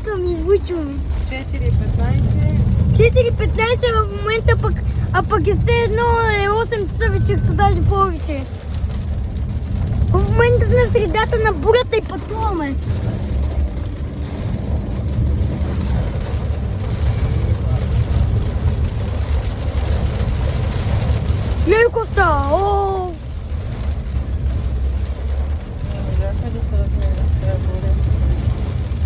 излучвам. 4:15. 4:15 в момента пък, а пък е все едно е 8 часа вечерта, даже повече. В момента сме в средата на бурята и пътуваме. Гледай какво става! О! Не можахме да се размерим с тази буря.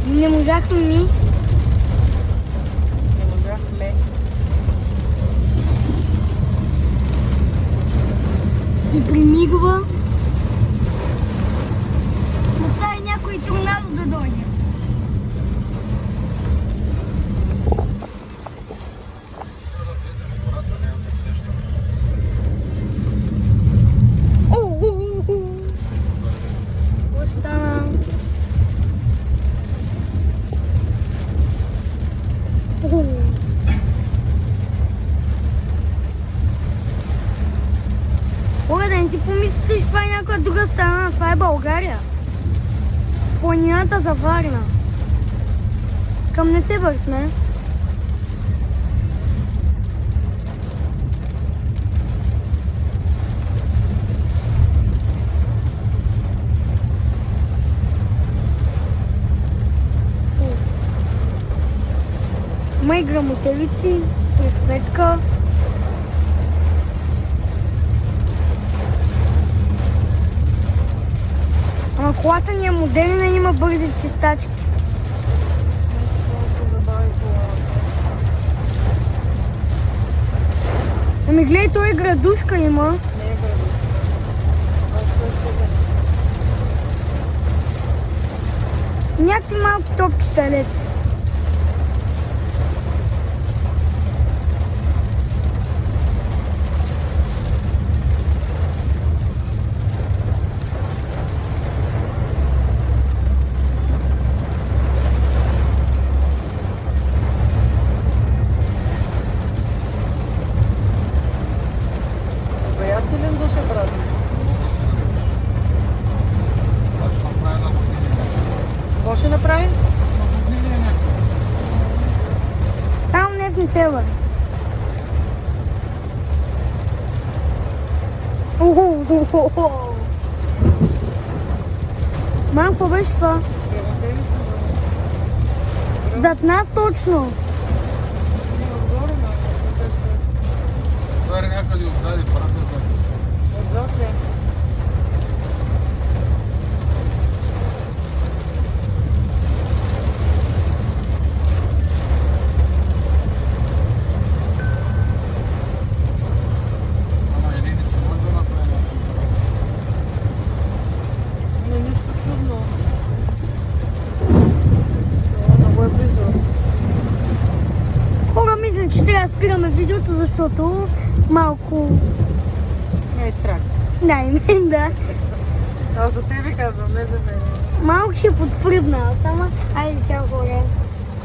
Не можахме ми. Не можахме. И примигва. Остави някой торнадо да дойде. Какво стана? Ой, да не си помислите, че това е някаква друга страна. Това е България. Планината за Варна. Към Несебър сме. Има и грамотевици, пресветка. Ама колата ни е модерна и има бързи чистачки. Ами гледай, той градушка има. Не е градушка. Някакви малки топчета лед. Бая силен душ е, брат. Какво ще направи? Там не в Несебър. Мам, какво беше това? Зад нас точно. Това е някъде отзади, правда? Отзад ли? Ама Елени, че може да направим. Но нищо чудно. Много е близо. Хора, мисля, че трябва да спираме видеото, защото малко... Не е страх. Да, и мен да. А за тебе казвам, не за мен. Малко ще подпръдна, само... Айде, чао, хора.